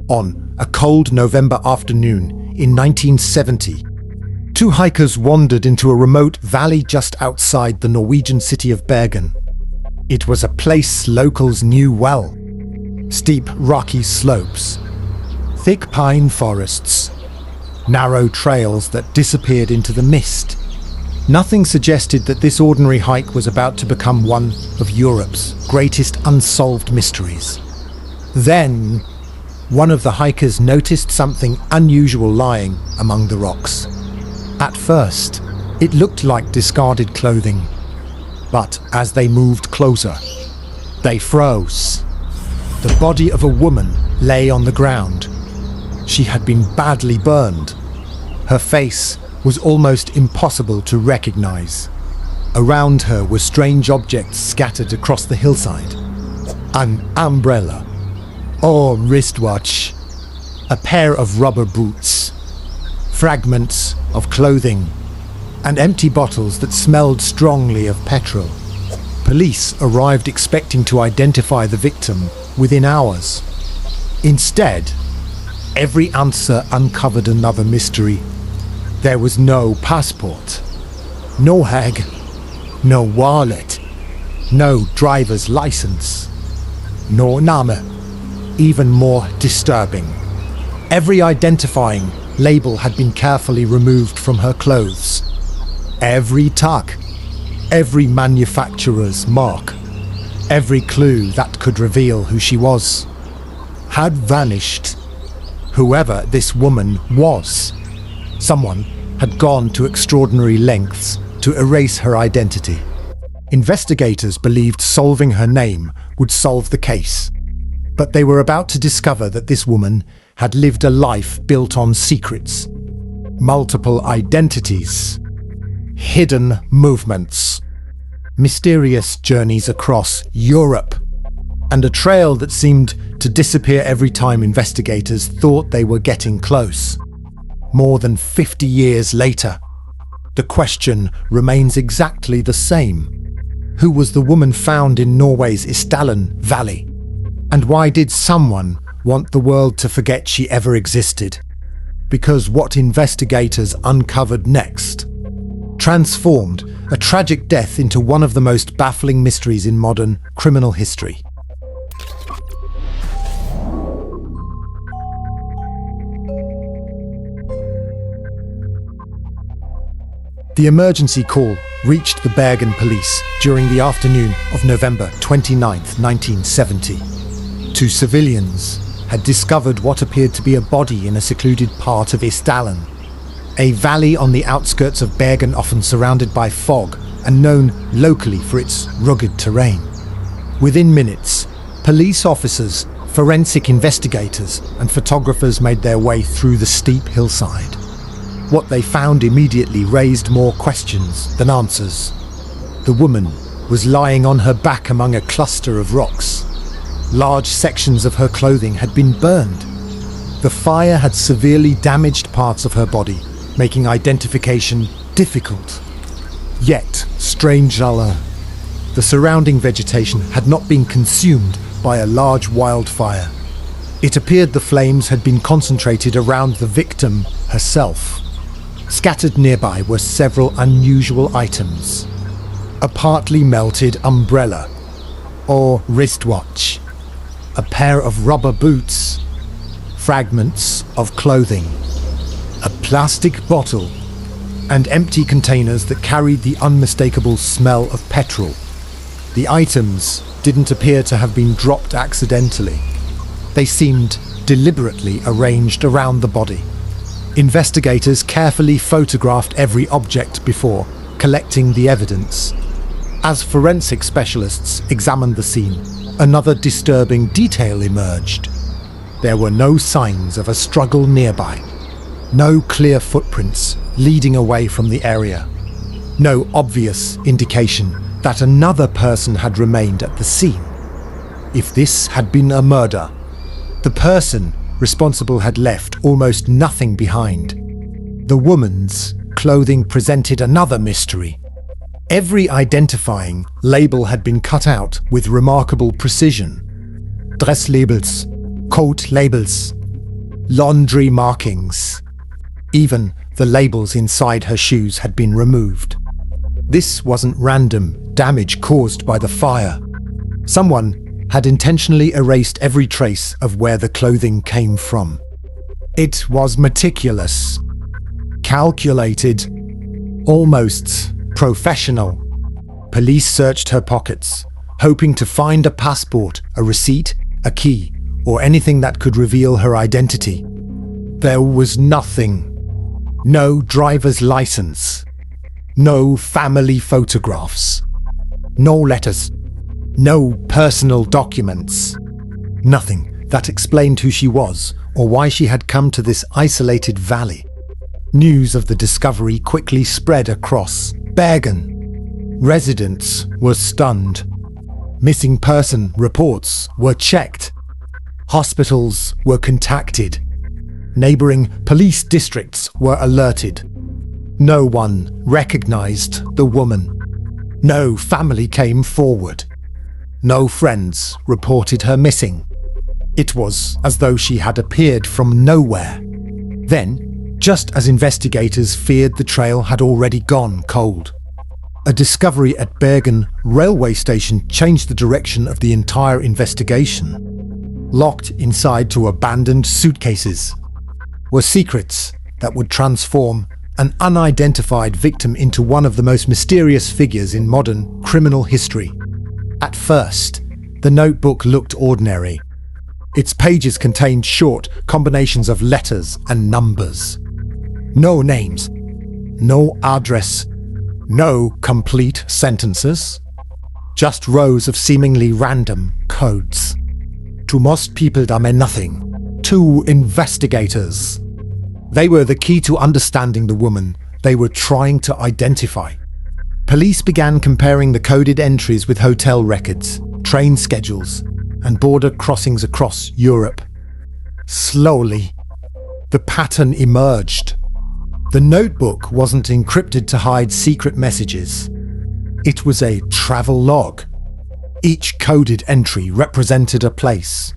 On a cold November afternoon in 1970, two hikers wandered into a remote valley just outside the Norwegian city of Bergen. It was a place locals knew well. Steep, rocky slopes, thick pine forests, narrow trails that disappeared into the mist. Nothing suggested that this ordinary hike was about to become one of Europe's greatest unsolved mysteries. Then, one of the hikers noticed something unusual lying among the rocks. At first, it looked like discarded clothing, but as they moved closer, they froze. The body of a woman lay on the ground. She had been badly burned. Her face was almost impossible to recognize. Around her were strange objects scattered across the hillside. An umbrella, or wristwatch, a pair of rubber boots, fragments of clothing, and empty bottles that smelled strongly of petrol. Police arrived expecting to identify the victim within hours. Instead, every answer uncovered another mystery. There was no passport, no hag, no wallet, no driver's license, no name. Even more disturbing, every identifying label had been carefully removed from her clothes. Every tag, every manufacturer's mark, every clue that could reveal who she was, had vanished. Whoever this woman was, someone had gone to extraordinary lengths to erase her identity. Investigators believed solving her name would solve the case, but they were about to discover that this woman had lived a life built on secrets, multiple identities, hidden movements, mysterious journeys across Europe, and a trail that seemed to disappear every time investigators thought they were getting close. More than 50 years later, the question remains exactly the same. Who was the woman found in Norway's Isdalen Valley? And why did someone want the world to forget she ever existed? Because what investigators uncovered next transformed a tragic death into one of the most baffling mysteries in modern criminal history. The emergency call reached the Bergen police during the afternoon of November 29, 1970. Two civilians had discovered what appeared to be a body in a secluded part of Isdalen, a valley on the outskirts of Bergen often surrounded by fog and known locally for its rugged terrain. Within minutes, police officers, forensic investigators, and photographers made their way through the steep hillside. What they found immediately raised more questions than answers. The woman was lying on her back among a cluster of rocks. Large sections of her clothing had been burned. The fire had severely damaged parts of her body, making identification difficult. Yet, strangely, the surrounding vegetation had not been consumed by a large wildfire. It appeared the flames had been concentrated around the victim herself. Scattered nearby were several unusual items. A partly melted umbrella, or wristwatch, a pair of rubber boots, fragments of clothing, a plastic bottle, and empty containers that carried the unmistakable smell of petrol. The items didn't appear to have been dropped accidentally. They seemed deliberately arranged around the body. Investigators carefully photographed every object before collecting the evidence. As forensic specialists examined the scene, another disturbing detail emerged. There were no signs of a struggle nearby. No clear footprints leading away from the area. No obvious indication that another person had remained at the scene. If this had been a murder, the person responsible had left almost nothing behind. The woman's clothing presented another mystery. Every identifying label had been cut out with remarkable precision. Dresslabels, coat labels, laundry markings. Even the labels inside her shoes had been removed. This wasn't random damage caused by the fire. Someone had intentionally erased every trace of where the clothing came from. It was meticulous, calculated, almost professional. Police searched her pockets, hoping to find a passport, a receipt, a key, or anything that could reveal her identity. There was nothing. No driver's license. No family photographs. No letters. No personal documents. Nothing that explained who she was or why she had come to this isolated valley. News of the discovery quickly spread across Bergen. Residents were stunned. Missing person reports were checked. Hospitals were contacted. Neighboring police districts were alerted. No one recognized the woman. No family came forward. No friends reported her missing. It was as though she had appeared from nowhere. Then, just as investigators feared the trail had already gone cold, a discovery at Bergen railway station changed the direction of the entire investigation. Locked inside 2 abandoned suitcases were secrets that would transform an unidentified victim into one of the most mysterious figures in modern criminal history. At first, the notebook looked ordinary. Its pages contained short combinations of letters and numbers. No names, no address, no complete sentences, just rows of seemingly random codes. To most people that meant nothing. To investigators, they were the key to understanding the woman they were trying to identify. Police began comparing the coded entries with hotel records, train schedules, and border crossings across Europe. Slowly, the pattern emerged. The notebook wasn't encrypted to hide secret messages. It was a travel log. Each coded entry represented a place,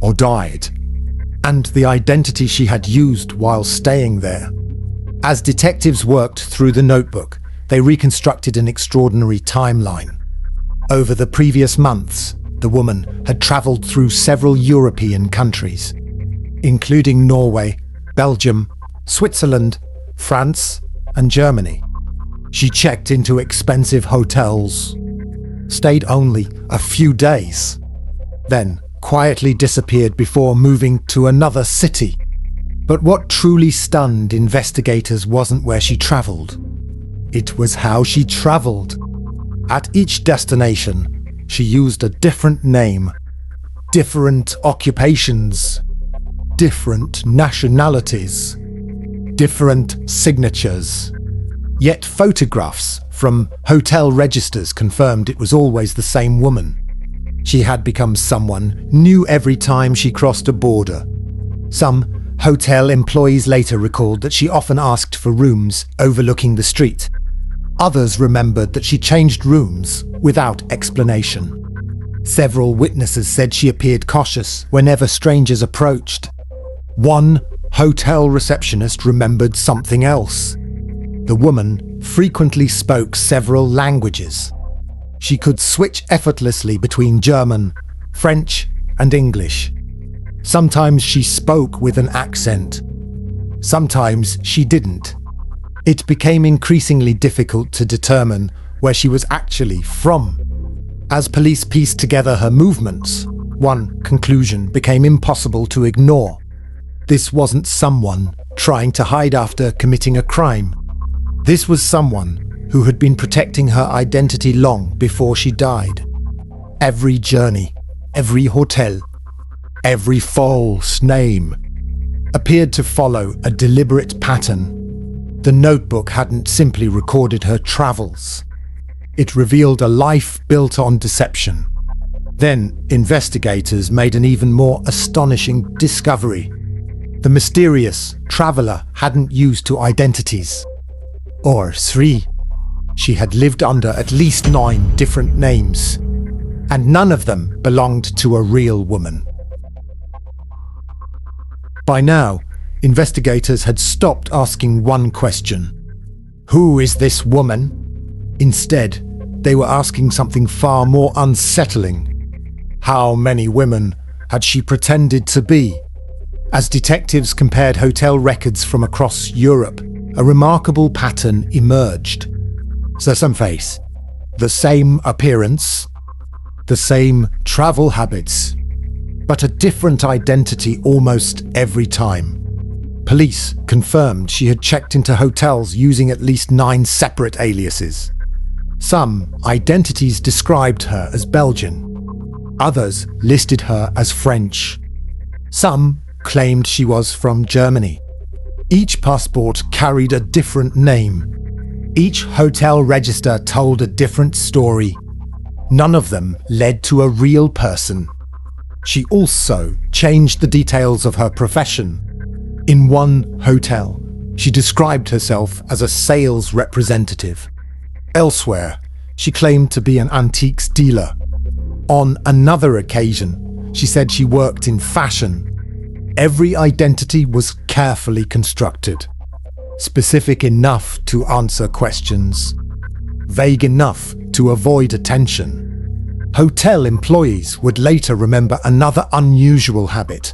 or died, and the identity she had used while staying there. As detectives worked through the notebook, they reconstructed an extraordinary timeline. Over the previous months, the woman had travelled through several European countries, including Norway, Belgium, Switzerland, France, and Germany. She checked into expensive hotels, stayed only a few days, then quietly disappeared before moving to another city. But what truly stunned investigators wasn't where she travelled. It was how she travelled. At each destination, she used a different name, different occupations, different nationalities, different signatures. Yet photographs from hotel registers confirmed it was always the same woman. She had become someone new every time she crossed a border. Some hotel employees later recalled that she often asked for rooms overlooking the street. Others remembered that she changed rooms without explanation. Several witnesses said she appeared cautious whenever strangers approached. One hotel receptionist remembered something else. The woman frequently spoke several languages. She could switch effortlessly between German, French, and English. Sometimes she spoke with an accent. Sometimes she didn't. It became increasingly difficult to determine where she was actually from. As police pieced together her movements, one conclusion became impossible to ignore. This wasn't someone trying to hide after committing a crime. This was someone who had been protecting her identity long before she died. Every journey, every hotel, every false name appeared to follow a deliberate pattern. The notebook hadn't simply recorded her travels. It revealed a life built on deception. Then investigators made an even more astonishing discovery. The mysterious traveller hadn't used 2 identities, or 3. She had lived under at least 9 different names, and none of them belonged to a real woman. By now, investigators had stopped asking one question: who is this woman? Instead, they were asking something far more unsettling. How many women had she pretended to be? As detectives compared hotel records from across Europe, a remarkable pattern emerged. The same face, the same appearance, the same travel habits, but a different identity almost every time. Police confirmed she had checked into hotels using at least 9 separate aliases. Some identities described her as Belgian. Others listed her as French. Some claimed she was from Germany. Each passport carried a different name. Each hotel register told a different story. None of them led to a real person. She also changed the details of her profession. In one hotel, she described herself as a sales representative. Elsewhere, she claimed to be an antiques dealer. On another occasion, she said she worked in fashion. Every identity was carefully constructed, specific enough to answer questions, vague enough to avoid attention. Hotel employees would later remember another unusual habit.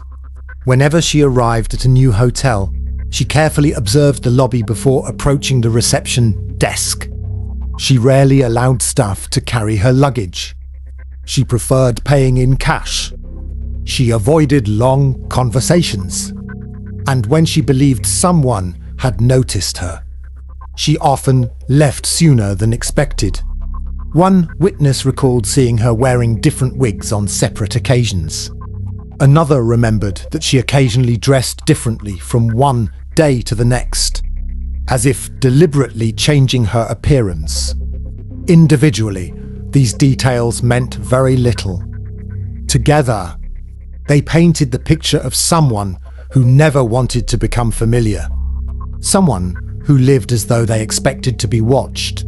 Whenever she arrived at a new hotel, she carefully observed the lobby before approaching the reception desk. She rarely allowed staff to carry her luggage. She preferred paying in cash. She avoided long conversations. And when she believed someone had noticed her, she often left sooner than expected. One witness recalled seeing her wearing different wigs on separate occasions. Another remembered that she occasionally dressed differently from one day to the next, as if deliberately changing her appearance. Individually, these details meant very little. Together, they painted the picture of someone who never wanted to become familiar. Someone who lived as though they expected to be watched.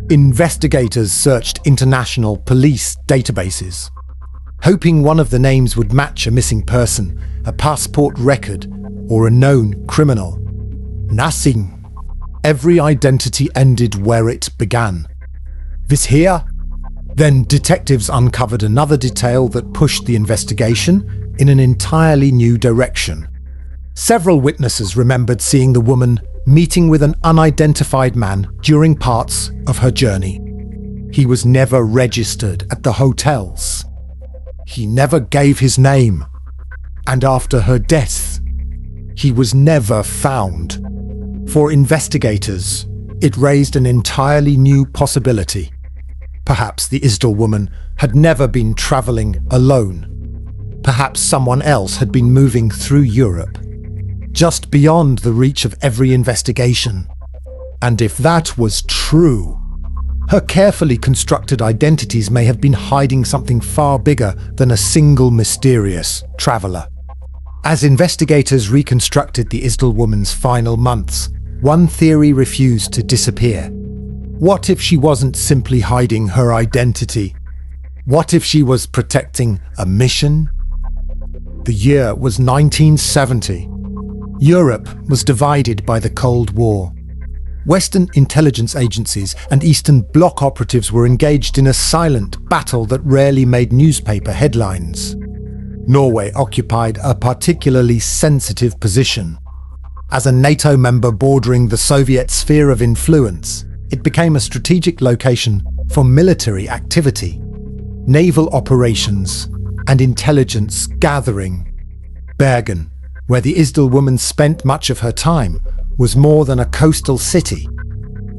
Investigators searched international police databases, hoping one of the names would match a missing person, a passport record, or a known criminal. Nothing. Every identity ended where it began. This here? Then detectives uncovered another detail that pushed the investigation in an entirely new direction. Several witnesses remembered seeing the woman meeting with an unidentified man during parts of her journey. He was never registered at the hotels. He never gave his name. And after her death, he was never found. For investigators, it raised an entirely new possibility. Perhaps the Isdal woman had never been travelling alone. Perhaps someone else had been moving through Europe, just beyond the reach of every investigation. And if that was true, her carefully constructed identities may have been hiding something far bigger than a single mysterious traveller. As investigators reconstructed the Isdal woman's final months, one theory refused to disappear. What if she wasn't simply hiding her identity? What if she was protecting a mission? The year was 1970. Europe was divided by the Cold War. Western intelligence agencies and Eastern Bloc operatives were engaged in a silent battle that rarely made newspaper headlines. Norway occupied a particularly sensitive position. As a NATO member bordering the Soviet sphere of influence, it became a strategic location for military activity, naval operations, and intelligence gathering. Bergen, where the Isdal woman spent much of her time, was more than a coastal city.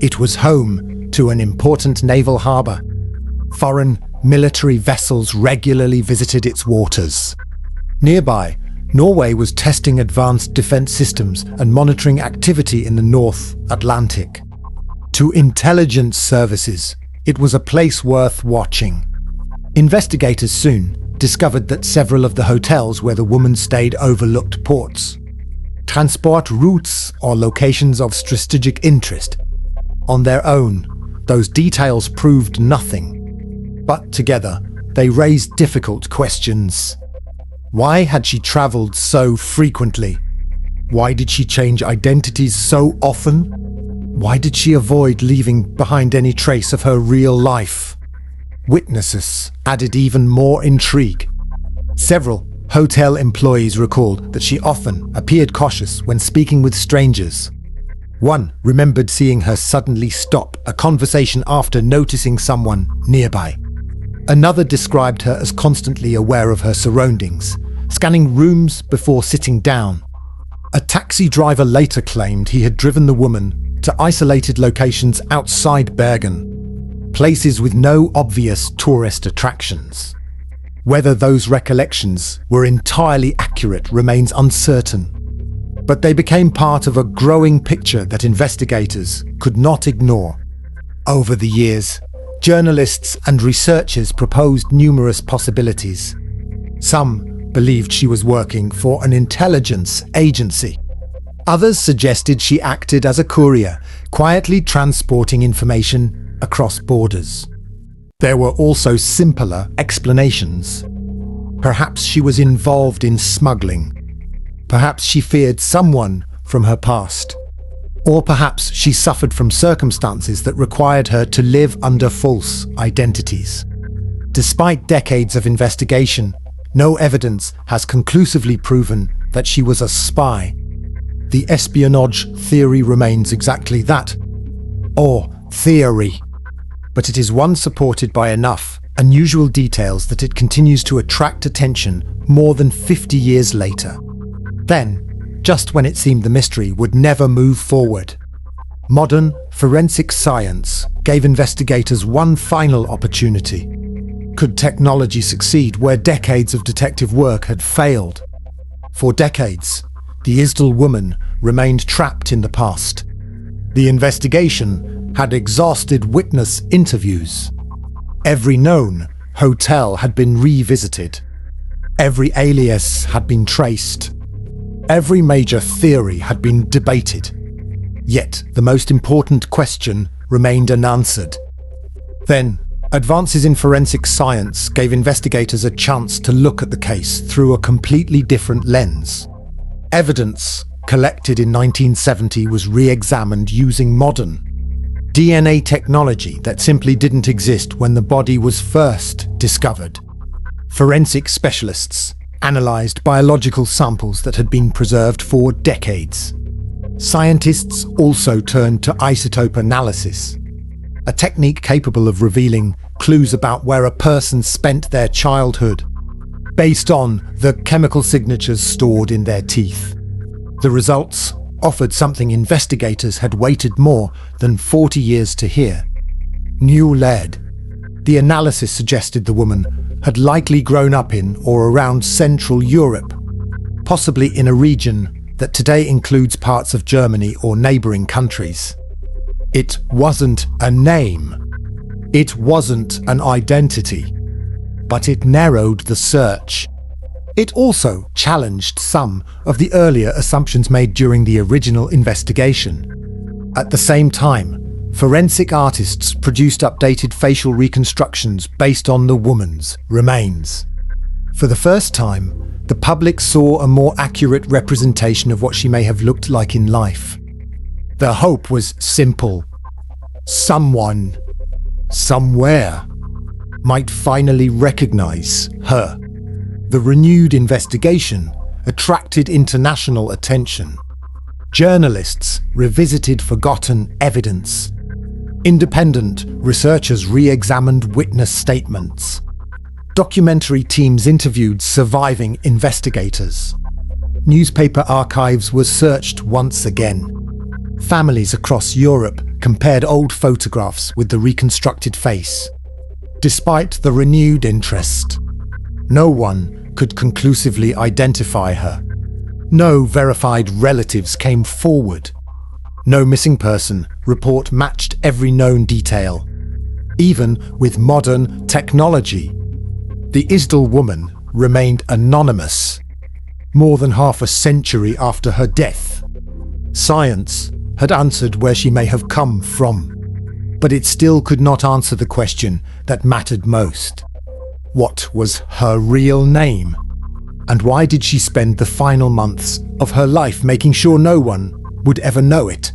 It was home to an important naval harbour. Foreign military vessels regularly visited its waters. Nearby, Norway was testing advanced defence systems and monitoring activity in the North Atlantic. To intelligence services, it was a place worth watching. Investigators soon discovered that several of the hotels where the woman stayed overlooked ports, transport routes, or locations of strategic interest. On their own, those details proved nothing. But together, they raised difficult questions. Why had she traveled so frequently? Why did she change identities so often? Why did she avoid leaving behind any trace of her real life? Witnesses added even more intrigue. Several hotel employees recalled that she often appeared cautious when speaking with strangers. One remembered seeing her suddenly stop a conversation after noticing someone nearby. Another described her as constantly aware of her surroundings, scanning rooms before sitting down. A taxi driver later claimed he had driven the woman to isolated locations outside Bergen, places with no obvious tourist attractions. Whether those recollections were entirely accurate remains uncertain, but they became part of a growing picture that investigators could not ignore. Over the years, journalists and researchers proposed numerous possibilities. Some believed she was working for an intelligence agency. Others suggested she acted as a courier, quietly transporting information across borders. There were also simpler explanations. Perhaps she was involved in smuggling. Perhaps she feared someone from her past. Or perhaps she suffered from circumstances that required her to live under false identities. Despite decades of investigation, no evidence has conclusively proven that she was a spy. The espionage theory remains exactly that, or theory, but it is one supported by enough unusual details that it continues to attract attention more than 50 years later. Then, just when it seemed the mystery would never move forward, modern forensic science gave investigators one final opportunity. Could technology succeed where decades of detective work had failed? For decades, the Isdal Woman remained trapped in the past. The investigation had exhausted witness interviews. Every known hotel had been revisited. Every alias had been traced. Every major theory had been debated. Yet the most important question remained unanswered. Then, advances in forensic science gave investigators a chance to look at the case through a completely different lens. Evidence collected in 1970 was re-examined using modern DNA technology that simply didn't exist when the body was first discovered. Forensic specialists analyzed biological samples that had been preserved for decades. Scientists also turned to isotope analysis, a technique capable of revealing clues about where a person spent their childhood, based on the chemical signatures stored in their teeth. The results offered something investigators had waited more than 40 years to hear: new lead. The analysis suggested the woman had likely grown up in or around Central Europe, possibly in a region that today includes parts of Germany or neighbouring countries. It wasn't a name. It wasn't an identity. But it narrowed the search. It also challenged some of the earlier assumptions made during the original investigation. At the same time, forensic artists produced updated facial reconstructions based on the woman's remains. For the first time, the public saw a more accurate representation of what she may have looked like in life. The hope was simple. Someone, somewhere, might finally recognize her. The renewed investigation attracted international attention. Journalists revisited forgotten evidence. Independent researchers re-examined witness statements. Documentary teams interviewed surviving investigators. Newspaper archives were searched once again. Families across Europe compared old photographs with the reconstructed face. Despite the renewed interest, no one could conclusively identify her. No verified relatives came forward. No missing person report matched every known detail. Even with modern technology, the Isdal Woman remained anonymous. More than half a century after her death, science had answered where she may have come from, but it still could not answer the question that mattered most. What was her real name? And why did she spend the final months of her life making sure no one would ever know it?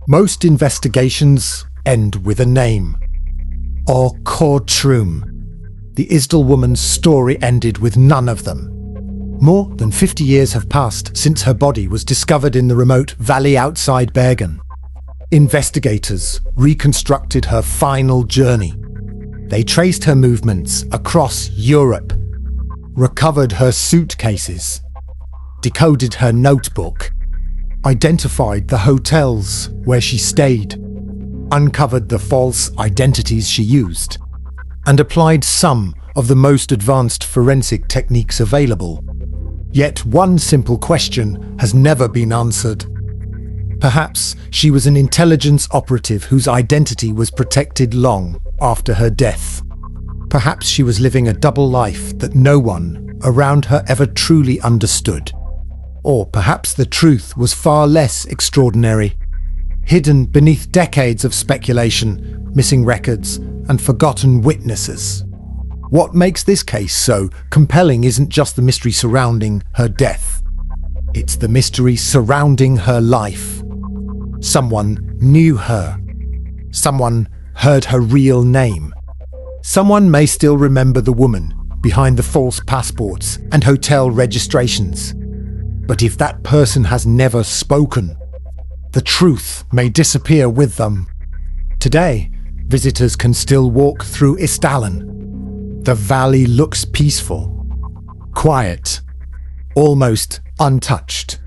Most investigations end with a name. Or Kortrum. The Isdal Woman's story ended with none of them. More than 50 years have passed since her body was discovered in the remote valley outside Bergen. Investigators reconstructed her final journey. They traced her movements across Europe, recovered her suitcases, decoded her notebook, identified the hotels where she stayed, uncovered the false identities she used, and applied some of the most advanced forensic techniques available. Yet one simple question has never been answered. Perhaps she was an intelligence operative whose identity was protected long after her death. Perhaps she was living a double life that no one around her ever truly understood. Or perhaps the truth was far less extraordinary, hidden beneath decades of speculation, missing records, and forgotten witnesses. What makes this case so compelling isn't just the mystery surrounding her death. It's the mystery surrounding her life. Someone knew her. Someone heard her real name. Someone may still remember the woman behind the false passports and hotel registrations. But if that person has never spoken, the truth may disappear with them. Today, visitors can still walk through Isdalen. The valley looks peaceful, quiet, almost untouched.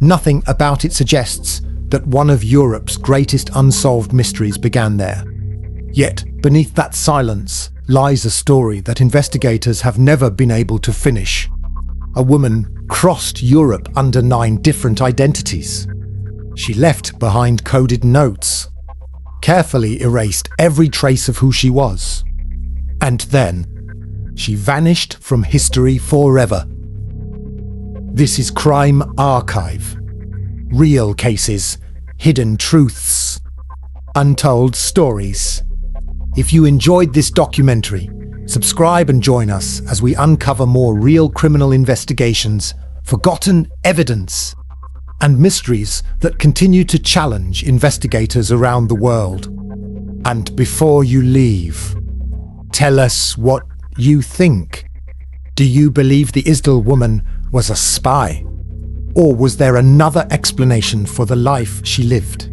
Nothing about it suggests that one of Europe's greatest unsolved mysteries began there. Yet, beneath that silence lies a story that investigators have never been able to finish. A woman crossed Europe under 9 different identities. She left behind coded notes, carefully erased every trace of who she was. And then, she vanished from history forever. This is Crime Archive. Real cases, hidden truths, untold stories. If you enjoyed this documentary, subscribe and join us as we uncover more real criminal investigations, forgotten evidence, and mysteries that continue to challenge investigators around the world. And before you leave, tell us what you think. Do you believe the Isdal woman was a spy? Or was there another explanation for the life she lived?